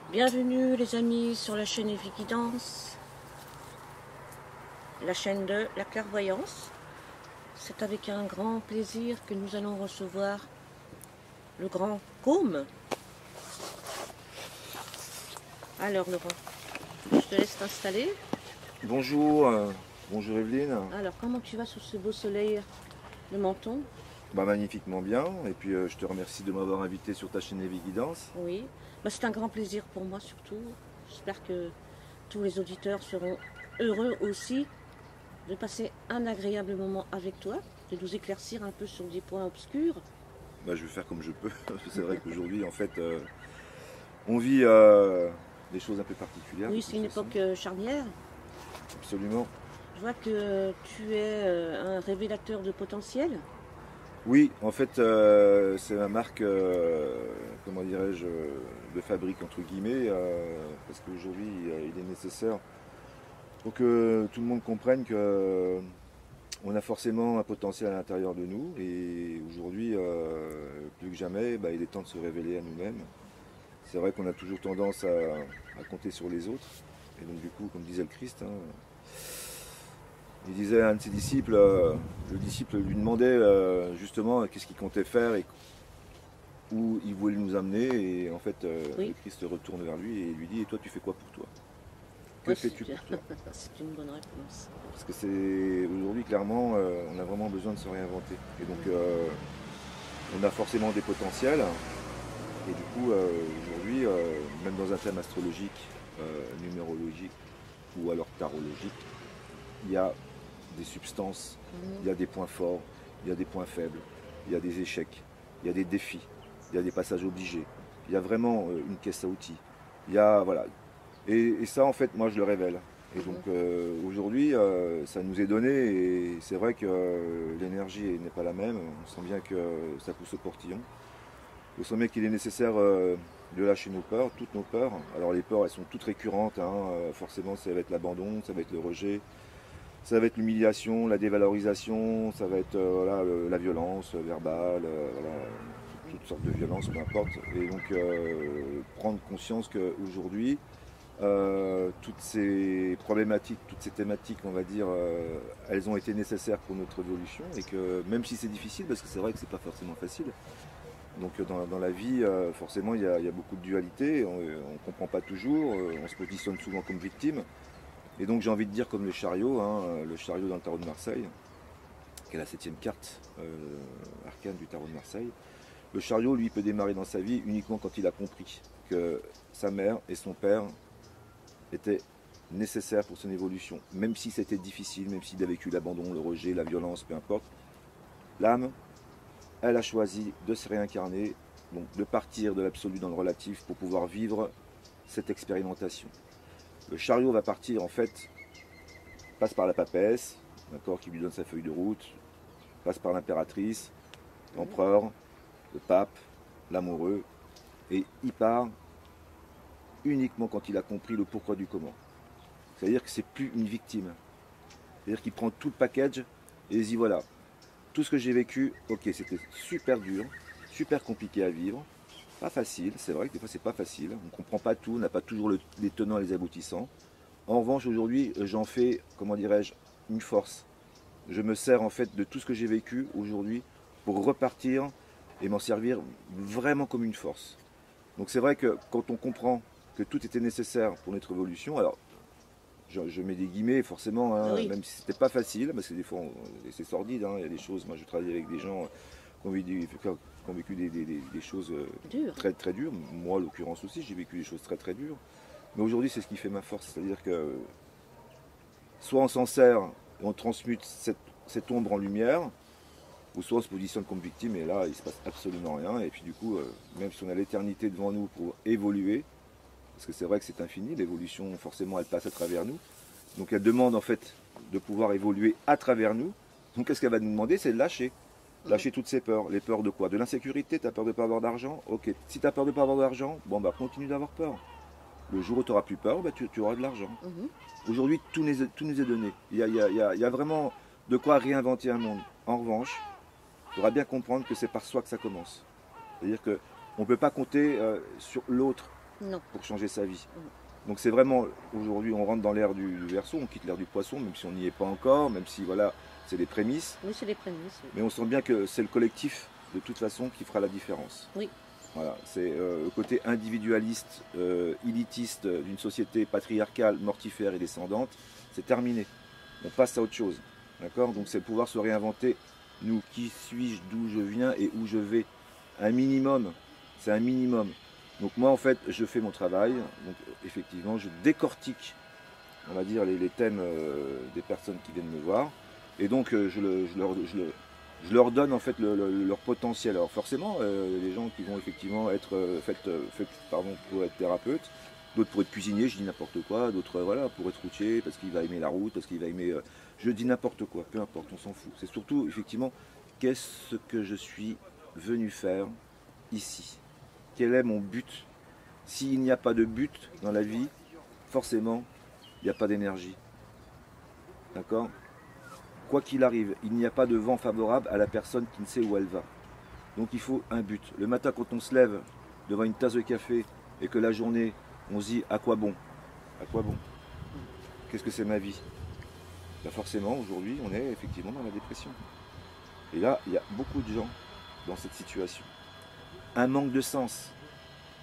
Bienvenue les amis sur la chaîne Évidence, la chaîne de la clairvoyance. C'est avec un grand plaisir que nous allons recevoir le grand Côme. Alors Laurent, je te laisse t'installer. Bonjour, bonjour Evelyne. Alors comment tu vas sous ce beau soleil de Menton? Bah, magnifiquement bien, et puis je te remercie de m'avoir invité sur ta chaîne Évidence. Oui, c'est un grand plaisir pour moi surtout. J'espère que tous les auditeurs seront heureux aussi de passer un agréable moment avec toi, de nous éclaircir un peu sur des points obscurs. Bah, je vais faire comme je peux. C'est vrai qu'aujourd'hui, en fait, on vit des choses un peu particulières. Oui, De c'est toute une façon. époque charnière. Absolument. Je vois que tu es un révélateur de potentiel. Oui, en fait, c'est ma marque, comment dirais-je, de fabrique, entre guillemets, parce qu'aujourd'hui, il est nécessaire pour que tout le monde comprenne que on a forcément un potentiel à l'intérieur de nous et aujourd'hui, plus que jamais, bah, il est temps de se révéler à nous-mêmes. C'est vrai qu'on a toujours tendance à compter sur les autres. Et donc du coup, comme disait le Christ, hein, il disait à un de ses disciples, le disciple lui demandait justement qu'est-ce qu'il comptait faire et où il voulait nous amener. Et en fait, Oui, le Christ se retourne vers lui et lui dit, et toi tu fais quoi pour toi? Que ouais, fais-tu pour toi? c'est une bonne réponse. Parce que c'est aujourd'hui clairement, on a vraiment besoin de se réinventer. Et donc on a forcément des potentiels. Et du coup, aujourd'hui, même dans un thème astrologique, numérologique ou alors tarologique, il y a des substances, il y a des points forts, il y a des points faibles, il y a des échecs, il y a des défis, il y a des passages obligés, il y a vraiment une caisse à outils. Il y a, voilà. Et ça, en fait, moi, je le révèle. Et donc, aujourd'hui, ça nous est donné et c'est vrai que l'énergie n'est pas la même. On sent bien que ça pousse au portillon. On sent bien qu'il est nécessaire de lâcher nos peurs, toutes nos peurs. Alors les peurs, elles sont toutes récurrentes, hein. Forcément, ça va être l'abandon, ça va être le rejet, ça va être l'humiliation, la dévalorisation, ça va être voilà, la violence verbale, voilà, toutes sortes de violences, peu importe. Et donc prendre conscience qu'aujourd'hui, toutes ces problématiques, toutes ces thématiques, on va dire, elles ont été nécessaires pour notre évolution et que même si c'est difficile, parce que c'est vrai que c'est pas forcément facile, donc dans la vie, forcément, il y a beaucoup de dualité, on ne comprend pas toujours, on se positionne souvent comme victime. Et donc j'ai envie de dire comme le chariot dans le tarot de Marseille, qui est la 7e carte arcane du tarot de Marseille. Le chariot, lui, peut démarrer dans sa vie uniquement quand il a compris que sa mère et son père étaient nécessaires pour son évolution. Même si c'était difficile, même s'il a vécu l'abandon, le rejet, la violence, peu importe, l'âme, elle a choisi de se réincarner, donc de partir de l'absolu dans le relatif pour pouvoir vivre cette expérimentation. Le chariot va partir en fait, passe par la papesse, d'accord, qui lui donne sa feuille de route, passe par l'impératrice, l'empereur, le pape, l'amoureux, et il part uniquement quand il a compris le pourquoi du comment. C'est-à-dire que c'est plus une victime. C'est-à-dire qu'il prend tout le package et il dit voilà, tout ce que j'ai vécu, ok, c'était super dur, super compliqué à vivre, pas facile, c'est vrai que des fois c'est pas facile, on ne comprend pas tout, on n'a pas toujours les tenants et les aboutissants. En revanche, aujourd'hui, j'en fais, comment dirais-je, une force. Je me sers en fait de tout ce que j'ai vécu aujourd'hui pour repartir et m'en servir vraiment comme une force. Donc c'est vrai que quand on comprend que tout était nécessaire pour notre évolution, alors je mets des guillemets forcément, hein, Oui, même si c'était pas facile, parce que des fois c'est sordide, hein, il y a des choses, moi je travaille avec des gens qui ont vécu des choses dur. très très dures, moi en l'occurrence aussi j'ai vécu des choses très très dures, mais aujourd'hui c'est ce qui fait ma force, c'est-à-dire que soit on s'en sert et on transmute cette ombre en lumière, ou soit on se positionne comme victime et là il se passe absolument rien, et puis du coup même si on a l'éternité devant nous pour évoluer, parce que c'est vrai que c'est infini, l'évolution forcément elle passe à travers nous, donc elle demande en fait de pouvoir évoluer à travers nous, donc qu'est-ce qu'elle va nous demander, c'est de lâcher. Lâcher toutes ces peurs. Les peurs de quoi? De l'insécurité, tu as peur de ne pas avoir d'argent? Ok. Si tu as peur de ne pas avoir d'argent, bon bah continue d'avoir peur. Le jour où tu n'auras plus peur, bah, tu auras de l'argent. Aujourd'hui, tout nous est donné. Il y a vraiment de quoi réinventer un monde. En revanche, il faudra bien comprendre que c'est par soi que ça commence. C'est-à-dire qu'on ne peut pas compter sur l'autre Non. pour changer sa vie. Donc c'est vraiment, aujourd'hui on rentre dans l'ère du Verseau, on quitte l'ère du Poisson, même si on n'y est pas encore, même si voilà, c'est les prémices. Oui, c'est les prémices. Oui. Mais on sent bien que c'est le collectif, de toute façon, qui fera la différence. Oui. Voilà, c'est le côté individualiste, élitiste d'une société patriarcale, mortifère et descendante, c'est terminé. On passe à autre chose. D'accord? Donc c'est pouvoir se réinventer. Nous, qui suis-je, d'où je viens et où je vais? Un minimum. C'est un minimum. Donc moi, en fait, je fais mon travail. Donc effectivement, je décortique, on va dire, les thèmes des personnes qui viennent me voir. Et donc, je leur donne en fait leur potentiel. Alors forcément, les gens qui vont effectivement être faits pour être thérapeute, d'autres pour être cuisinier, je dis n'importe quoi, d'autres voilà, pour être routier, parce qu'il va aimer la route, parce qu'il va aimer... je dis n'importe quoi, peu importe, on s'en fout. C'est surtout effectivement, qu'est-ce que je suis venu faire ici? Quel est mon but? S'il n'y a pas de but dans la vie, forcément, il n'y a pas d'énergie. D'accord? Quoi qu'il arrive, il n'y a pas de vent favorable à la personne qui ne sait où elle va. Donc il faut un but. Le matin, quand on se lève devant une tasse de café et que la journée, on se dit à quoi bon? À quoi bon? Qu'est-ce que c'est ma vie? Ben forcément, aujourd'hui, on est effectivement dans la dépression. Et là, il y a beaucoup de gens dans cette situation. Un manque de sens.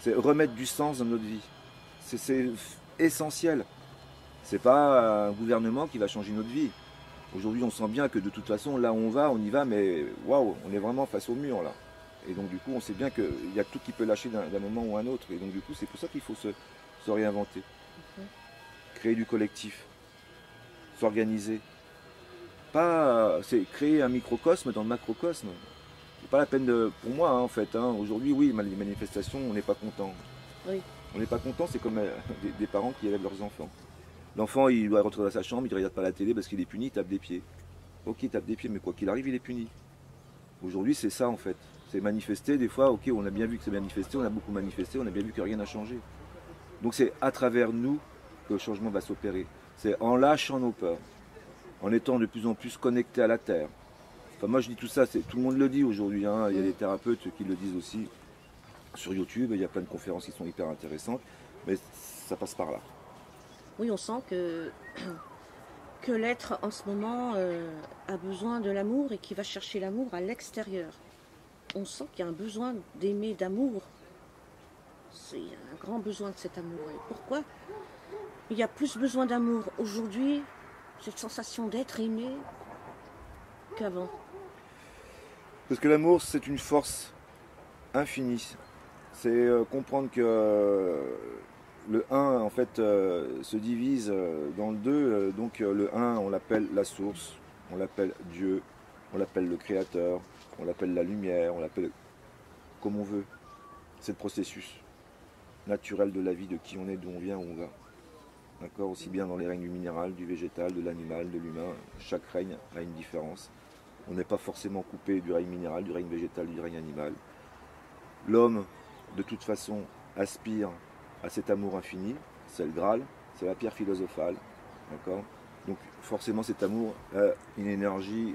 C'est remettre du sens dans notre vie. C'est essentiel. C'est pas un gouvernement qui va changer notre vie. Aujourd'hui, on sent bien que de toute façon, là où on y va, mais waouh, on est vraiment face au mur là. Et donc du coup, on sait bien qu'il y a tout qui peut lâcher d'un moment ou un autre. Et donc du coup, c'est pour ça qu'il faut se réinventer. Créer du collectif. S'organiser. Pas, c'est créer un microcosme dans le macrocosme. C'est pas la peine de, pour moi hein, en fait. Hein, aujourd'hui, oui, les manifestations, on n'est pas content. Oui. On n'est pas content, c'est comme des parents qui élèvent leurs enfants. L'enfant, il doit rentrer dans sa chambre, il ne regarde pas la télé parce qu'il est puni, il tape des pieds. Ok, il tape des pieds, mais quoi qu'il arrive, il est puni. Aujourd'hui, c'est ça en fait. C'est manifester, des fois, ok, on a bien vu que c'est manifesté, on a beaucoup manifesté, on a bien vu que rien n'a changé. Donc c'est à travers nous que le changement va s'opérer. C'est en lâchant nos peurs, en étant de plus en plus connectés à la Terre. Enfin, moi je dis tout ça, tout le monde le dit aujourd'hui, hein. Il y a des thérapeutes qui le disent aussi sur YouTube, il y a plein de conférences qui sont hyper intéressantes, mais ça passe par là. Oui, on sent que l'être en ce moment a besoin de l'amour et qu'il va chercher l'amour à l'extérieur. On sent qu'il y a un besoin d'aimer, d'amour. Il y a un grand besoin de cet amour. Et pourquoi il y a plus besoin d'amour aujourd'hui, cette sensation d'être aimé, qu'avant? Parce que l'amour, c'est une force infinie. C'est comprendre que le 1 en fait se divise dans le 2, donc le 1 on l'appelle la source, on l'appelle Dieu, on l'appelle le créateur, on l'appelle la lumière, on l'appelle comme on veut. C'est le processus naturel de la vie, de qui on est, d'où on vient, où on va. D'accord? Aussi bien dans les règnes du minéral, du végétal, de l'animal, de l'humain, chaque règne a une différence. On n'est pas forcément coupé du règne minéral, du règne végétal, du règne animal. L'homme, de toute façon, aspire à cet amour infini, c'est le Graal, c'est la pierre philosophale, d'accord? Donc forcément cet amour a une énergie,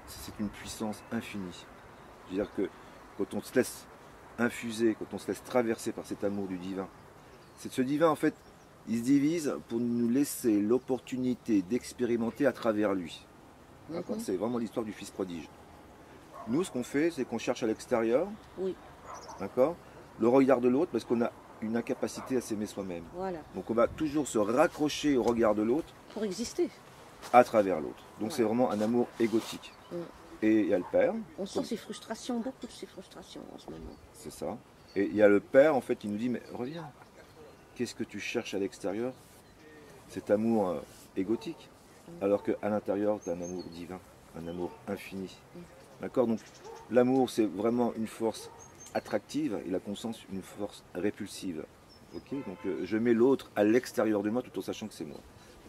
c'est une puissance infinie. C'est-à-dire que quand on se laisse infuser, quand on se laisse traverser par cet amour du divin, ce divin en fait, il se divise pour nous laisser l'opportunité d'expérimenter à travers lui. D'accord? C'est vraiment l'histoire du fils prodige. Nous, ce qu'on fait, c'est qu'on cherche à l'extérieur, Oui, d'accord, le regard de l'autre, parce qu'on a une incapacité à s'aimer soi-même. voilà. Donc on va toujours se raccrocher au regard de l'autre Pour exister. à travers l'autre. Donc Ouais. c'est vraiment un amour égotique. Et il y a le père, On sent ces frustrations, beaucoup de ces frustrations en ce moment. c'est ça. Et il y a le père, en fait, qui nous dit, mais reviens, qu'est-ce que tu cherches à l'extérieur? Cet amour égotique. Alors qu'à l'intérieur, tu as un amour divin, un amour infini. D'accord? Donc l'amour, c'est vraiment une force attractive et la conscience, une force répulsive. Ok? Donc je mets l'autre à l'extérieur de moi tout en sachant que c'est moi.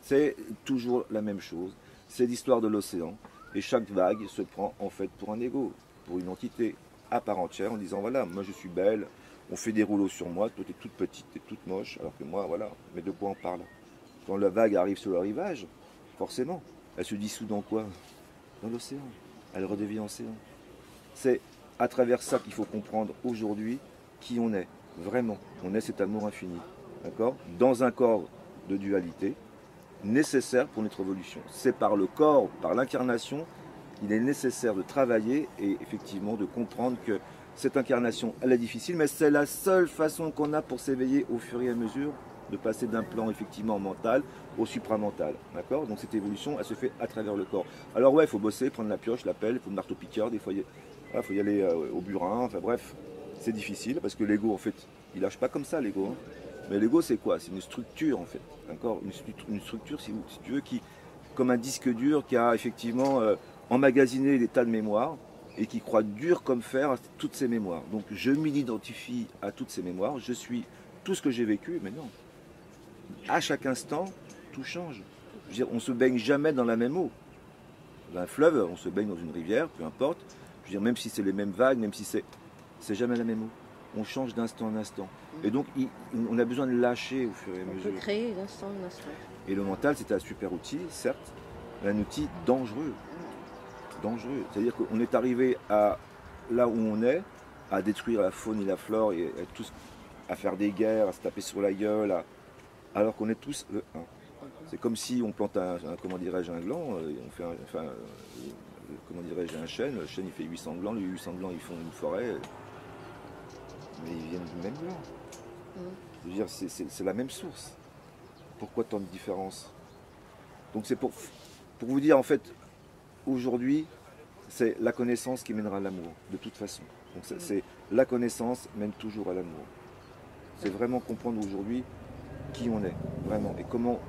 C'est toujours la même chose. C'est l'histoire de l'océan. Et chaque vague se prend en fait pour un ego, pour une entité à part entière en disant voilà, moi je suis belle, on fait des rouleaux sur moi, toi t'es toute petite, t'es toute moche, alors que moi voilà, mais de quoi on parle? Quand la vague arrive sur le rivage, forcément, elle se dissout dans quoi? Dans l'océan. Elle redevient océan. C'est à travers ça qu'il faut comprendre aujourd'hui qui on est. Vraiment, on est cet amour infini, d'accord? Dans un corps de dualité, nécessaire pour notre évolution. C'est par le corps, par l'incarnation, il est nécessaire de travailler et effectivement de comprendre que cette incarnation, elle est difficile, mais c'est la seule façon qu'on a pour s'éveiller au fur et à mesure, de passer d'un plan effectivement mental au supramental. D'accord? Donc cette évolution, elle se fait à travers le corps. Alors ouais, il faut bosser, prendre la pioche, la pelle, il faut le marteau-piqueur, des fois il faut y aller au burin, enfin bref, c'est difficile parce que l'ego, en fait, il lâche pas comme ça l'ego. Hein. Mais l'ego, c'est quoi? C'est une structure, en fait. D'accord? Une structure, si tu veux, qui, comme un disque dur qui a effectivement emmagasiné des tas de mémoires et qui croit dur comme fer à toutes ces mémoires. Donc je m'identifie à toutes ces mémoires, je suis tout ce que j'ai vécu, mais non. À chaque instant, tout change. Je veux dire, on ne se baigne jamais dans la même eau. Dans un fleuve, on se baigne dans une rivière, peu importe. Je veux dire, même si c'est les mêmes vagues, même si c'est jamais la même eau. On change d'instant en instant. Et donc, on a besoin de lâcher au fur et à mesure. On peut créer d'instant en instant. Et le mental, c'est un super outil, certes, mais un outil dangereux. Dangereux. C'est-à-dire qu'on est arrivé à là où on est, à détruire la faune et la flore, et à faire des guerres, à se taper sur la gueule, alors qu'on est tous le un. C'est comme si on plante comment dirais-je, un gland, on fait comment dirais-je, un chêne, le chêne il fait 800 glands, les 800 glands ils font une forêt, mais ils viennent du même gland. Je veux dire, c'est la même source. Pourquoi tant de différence? Donc c'est pour vous dire, en fait, aujourd'hui, c'est la connaissance qui mènera à l'amour, de toute façon. Donc c'est la connaissance mène toujours à l'amour. C'est vraiment comprendre aujourd'hui qui on est, vraiment, et comment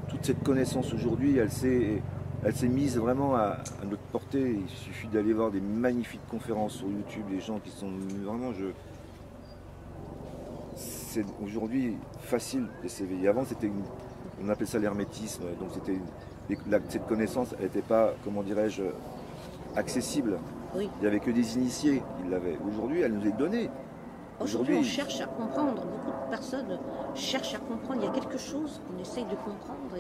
toute cette connaissance aujourd'hui, elle s'est mise vraiment à notre portée. Il suffit d'aller voir des magnifiques conférences sur YouTube, des gens qui sont vraiment... C'est aujourd'hui facile de s'éveiller. Avant, on appelait ça l'hermétisme, donc cette connaissance, elle n'était pas, comment dirais-je, accessible. Oui. Il n'y avait que des initiés qui l'avaient. Aujourd'hui, elle nous est donnée. Aujourd'hui, on cherche à comprendre. Beaucoup de personnes cherchent à comprendre. Il y a quelque chose qu'on essaye de comprendre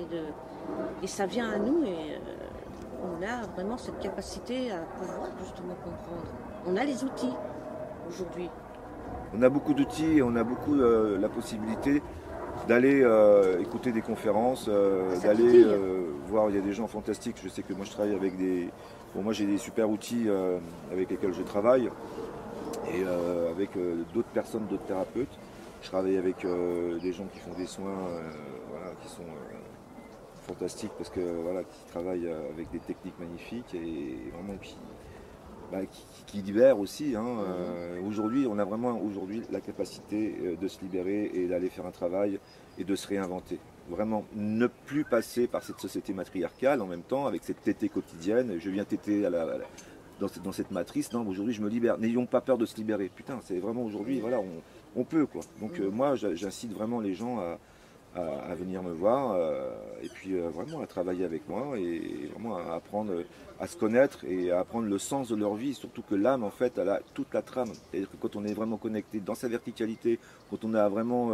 et ça vient à nous et on a vraiment cette capacité à pouvoir justement comprendre. On a les outils aujourd'hui. On a beaucoup d'outils et on a beaucoup la possibilité d'aller écouter des conférences, d'aller voir, il y a des gens fantastiques. Je sais que moi je travaille avec moi j'ai des super outils avec lesquels je travaille et avec d'autres personnes, d'autres thérapeutes. Je travaille avec des gens qui font des soins voilà, qui sont fantastiques parce que voilà, qui travaillent avec des techniques magnifiques et vraiment qui libèrent aussi. Hein. Aujourd'hui, on a vraiment la capacité de se libérer et d'aller faire un travail et de se réinventer. Vraiment, ne plus passer par cette société matriarcale en même temps, avec cette tétée quotidienne. Je viens téter dans cette matrice. Non, aujourd'hui, je me libère. N'ayons pas peur de se libérer. Putain, c'est vraiment aujourd'hui, voilà, on peut, quoi. Donc moi, j'incite vraiment les gens à venir me voir et puis vraiment à travailler avec moi et vraiment à apprendre à se connaître et à apprendre le sens de leur vie, surtout que l'âme en fait elle a toute la trame, c'est-à-dire que quand on est vraiment connecté dans sa verticalité, quand on a vraiment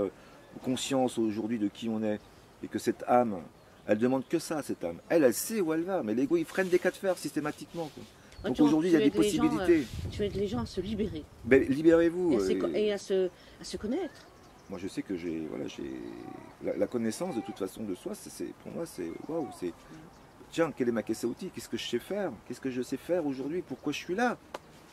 conscience aujourd'hui de qui on est et que cette âme, elle demande que ça, cette âme, elle sait où elle va, mais l'ego il freine des cas de fer systématiquement, quoi. Donc aujourd'hui il y a des possibilités. Tu aides les gens à se libérer. Ben, libérez-vous. Et à se connaître. Moi, je sais que la connaissance de toute façon de soi, pour moi, c'est waouh, c'est tiens, quelle est ma caisse à outils? Qu'est-ce que je sais faire? Qu'est-ce que je sais faire aujourd'hui? Pourquoi je suis là?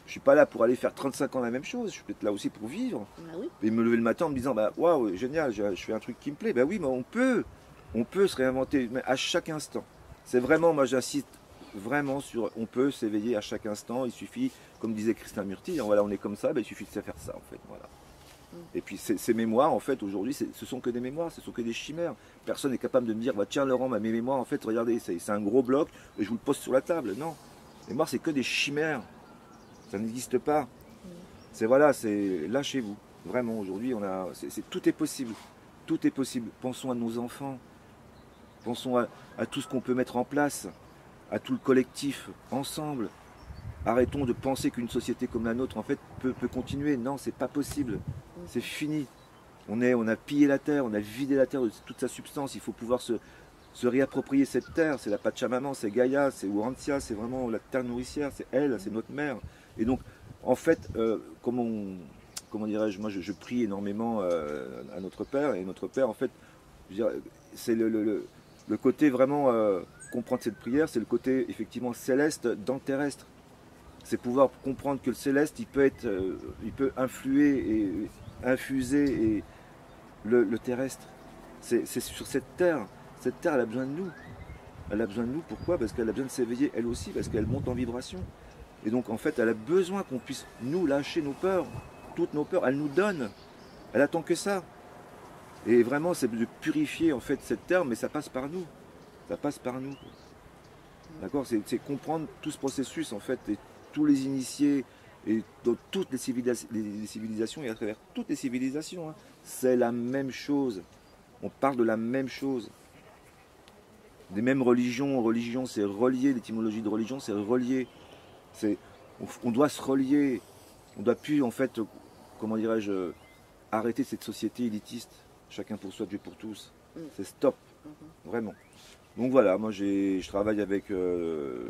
Je suis pas là pour aller faire 35 ans la même chose. Je suis peut-être là aussi pour vivre. Ah oui. Et me lever le matin en me disant, bah waouh, génial, je fais un truc qui me plaît. Ben oui, mais on peut se réinventer, mais à chaque instant. C'est vraiment, moi, j'insiste vraiment sur, on peut s'éveiller à chaque instant. Il suffit, comme disait Krishnamurti, voilà, on est comme ça, ben, il suffit de faire ça, en fait, voilà. Et puis ces mémoires, en fait, aujourd'hui, ce sont que des mémoires, ce sont que des chimères. Personne n'est capable de me dire, bah, tiens Laurent, mes mémoires, en fait, regardez, c'est un gros bloc, et je vous le pose sur la table. Non, les mémoires, c'est que des chimères. Ça n'existe pas. C'est voilà, c'est lâchez-vous. Vraiment, aujourd'hui, tout est possible. Tout est possible. Pensons à nos enfants. Pensons à tout ce qu'on peut mettre en place, à tout le collectif, ensemble. Arrêtons de penser qu'une société comme la nôtre, en fait, peut continuer. Non, c'est pas possible. C'est fini. On a pillé la terre, on a vidé la terre de toute sa substance. Il faut pouvoir se réapproprier cette terre. C'est la Pachamama, c'est Gaïa, c'est Urantia, c'est vraiment la terre nourricière, c'est elle, c'est notre mère. Et donc, en fait, comme comment dirais-je, moi je prie énormément à notre Père, et notre Père en fait, je veux dire, c'est le côté vraiment comprendre cette prière, c'est le côté effectivement céleste dans le terrestre. C'est pouvoir comprendre que le céleste, il peut influer et infuser et le terrestre. C'est sur cette terre elle a besoin de nous. Elle a besoin de nous, pourquoi? Parce qu'elle a besoin de s'éveiller elle aussi, parce qu'elle monte en vibration. Et donc en fait, elle a besoin qu'on puisse nous lâcher nos peurs, toutes nos peurs, elle nous donne. Elle attend que ça. Et vraiment, c'est de purifier en fait cette terre, mais ça passe par nous. Ça passe par nous. D'accord? C'est comprendre tout ce processus en fait, et tous les initiés, et dans toutes les civilisations, et à travers toutes les civilisations, hein, c'est la même chose. On parle de la même chose. Des mêmes religions, religion c'est relié, l'étymologie de religion c'est relié. On doit se relier, on ne doit plus en fait, comment dirais-je, arrêter cette société élitiste, chacun pour soi, Dieu pour tous. C'est stop, vraiment. Donc voilà, moi je travaille avec 2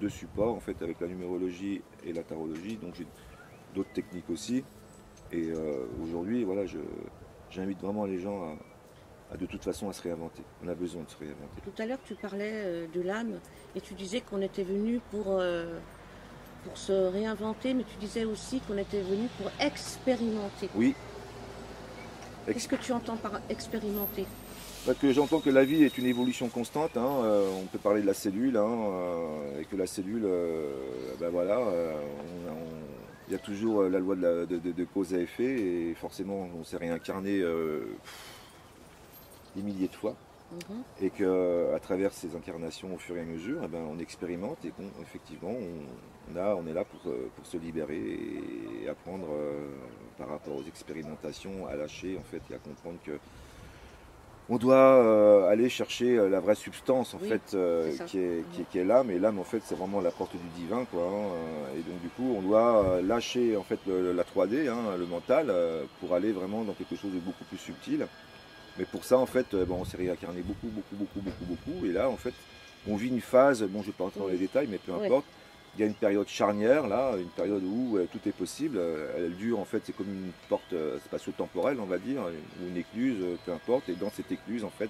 supports, en fait, avec la numérologie et la tarologie, donc j'ai d'autres techniques aussi. Et aujourd'hui, voilà, j'invite vraiment les gens de toute façon à se réinventer. On a besoin de se réinventer. Tout à l'heure, tu parlais de l'âme et tu disais qu'on était venu pour se réinventer, mais tu disais aussi qu'on était venu pour expérimenter. Oui. Qu'est-ce que tu entends par expérimenter? Parce que j'entends que la vie est une évolution constante. Hein, on peut parler de la cellule, hein, et que la cellule, ben voilà, il y a toujours la loi de cause à effet, et forcément on s'est réincarné des milliers de fois, et qu'à travers ces incarnations, au fur et à mesure, eh ben, on expérimente, et qu'effectivement on est là pour se libérer et apprendre par rapport aux expérimentations, à lâcher en fait, et à comprendre que on doit aller chercher la vraie substance en fait, qui est l'âme, et l'âme en fait c'est vraiment la porte du divin, quoi, hein, et donc du coup on doit lâcher en fait la 3D, hein, le mental, pour aller vraiment dans quelque chose de beaucoup plus subtil. Mais pour ça en fait, on s'est réincarné beaucoup, et là en fait on vit une phase, bon je ne vais pas rentrer dans les détails, mais peu importe. Il y a une période charnière là, une période où tout est possible. Elle dure en fait, c'est comme une porte spatio-temporelle, on va dire, ou une écluse, peu importe. Et dans cette écluse, en fait,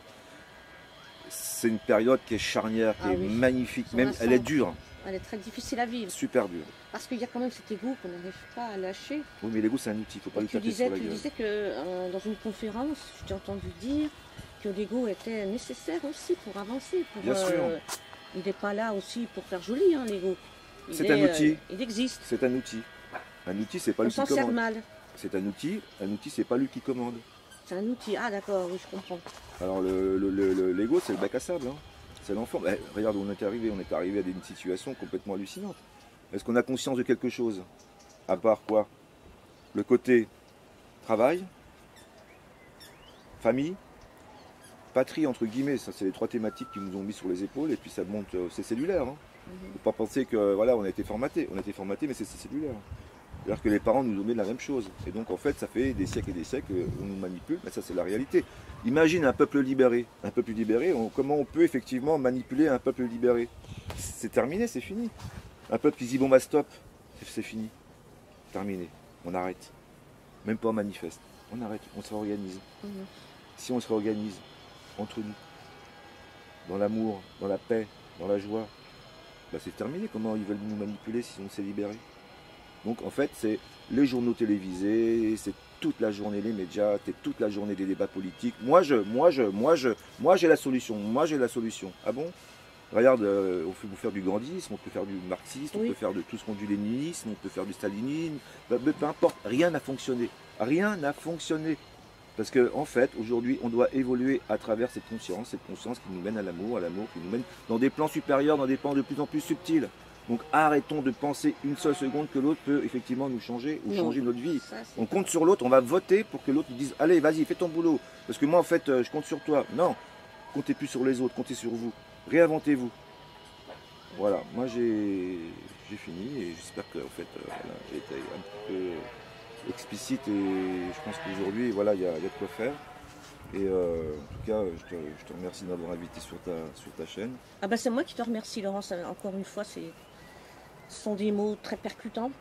c'est une période qui est charnière, qui est magnifique. Même, elle est dure. Elle est très difficile à vivre. Super dure. Parce qu'il y a quand même cet égo qu'on n'arrive pas à lâcher. Oui, mais l'ego c'est un outil, il ne faut pas le taper sur la gueule. Tu disais que dans une conférence, je t'ai entendu dire que l'ego était nécessaire aussi pour avancer. Bien sûr. Il n'est pas là aussi pour faire joli, hein, l'ego. C'est un outil. Il existe. C'est un outil. Un outil, c'est pas lui qui commande. On s'en sert mal. C'est un outil, c'est pas lui qui commande. C'est un outil, ah d'accord, oui, je comprends. Alors l'ego, c'est le bac à sable, hein. C'est l'enfant. Regarde où on est arrivé à une situation complètement hallucinante. Est-ce qu'on a conscience de quelque chose? À part quoi? Le côté travail, famille, patrie, entre guillemets, ça c'est les 3 thématiques qui nous ont mis sur les épaules, et puis ça monte, c'est cellulaire. Hein. Faut pas penser que voilà, on a été formaté, mais c'est cellulaire. C'est-à-dire que les parents nous ont donné la même chose. Et donc en fait, ça fait des siècles et des siècles qu'on nous manipule, mais ça c'est la réalité. Imagine un peuple libéré. Un peuple libéré, comment on peut effectivement manipuler un peuple libéré? C'est terminé, c'est fini. Un peuple qui dit bon bah stop, c'est fini. Terminé. On arrête. Même pas on manifeste. On arrête, on se réorganise. Si on se réorganise entre nous, dans l'amour, dans la paix, dans la joie, bah c'est terminé. Comment ils veulent nous manipuler si on s'est libéré? Donc en fait, c'est les journaux télévisés, c'est toute la journée les médias, c'est toute la journée des débats politiques. Moi j'ai la solution. Ah bon? Regarde, on peut faire du gandhisme, on peut faire du marxisme, on peut faire de tout ce qu'on dit du léninisme, on peut faire du stalinisme, peu importe, rien n'a fonctionné. Rien n'a fonctionné. Parce qu'en fait, aujourd'hui, on doit évoluer à travers cette conscience qui nous mène à l'amour qui nous mène dans des plans supérieurs, dans des plans de plus en plus subtils. Donc arrêtons de penser une seule seconde que l'autre peut effectivement nous changer ou changer notre vie. On compte sur l'autre, on va voter pour que l'autre nous dise allez, vas-y, fais ton boulot. Parce que moi, en fait, je compte sur toi. Non, comptez plus sur les autres, comptez sur vous. Réinventez-vous. Voilà, moi j'ai fini et j'espère que en fait, j'ai été un petit peu explicite, et je pense qu'aujourd'hui, voilà, il y a de quoi faire. Et en tout cas, je te remercie de m'avoir invité sur ta chaîne. Ah bah c'est moi qui te remercie, Laurence. Encore une fois, ce sont des mots très percutants.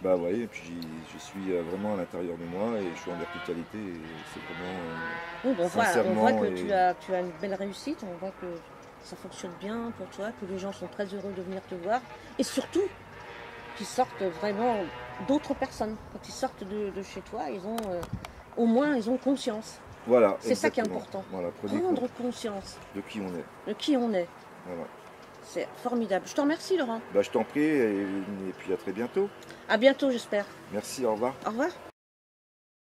Bah ouais, et puis je suis vraiment à l'intérieur de moi et je suis en verticalité et c'est vraiment Oui, bon, on voit sincèrement que et tu as une belle réussite, on voit que ça fonctionne bien pour toi, que les gens sont très heureux de venir te voir. Et surtout, qu'ils sortent vraiment d'autres personnes. Quand ils sortent de chez toi, ils ont au moins ils ont conscience. voilà, C'est ça qui est exactement. important. Voilà, prenez Prendre compte conscience de qui on est. de qui on est. Voilà. C'est formidable. Je te remercie, Laurent. Bah, je t'en prie et puis à très bientôt. À bientôt, j'espère. Merci, au revoir. Au revoir.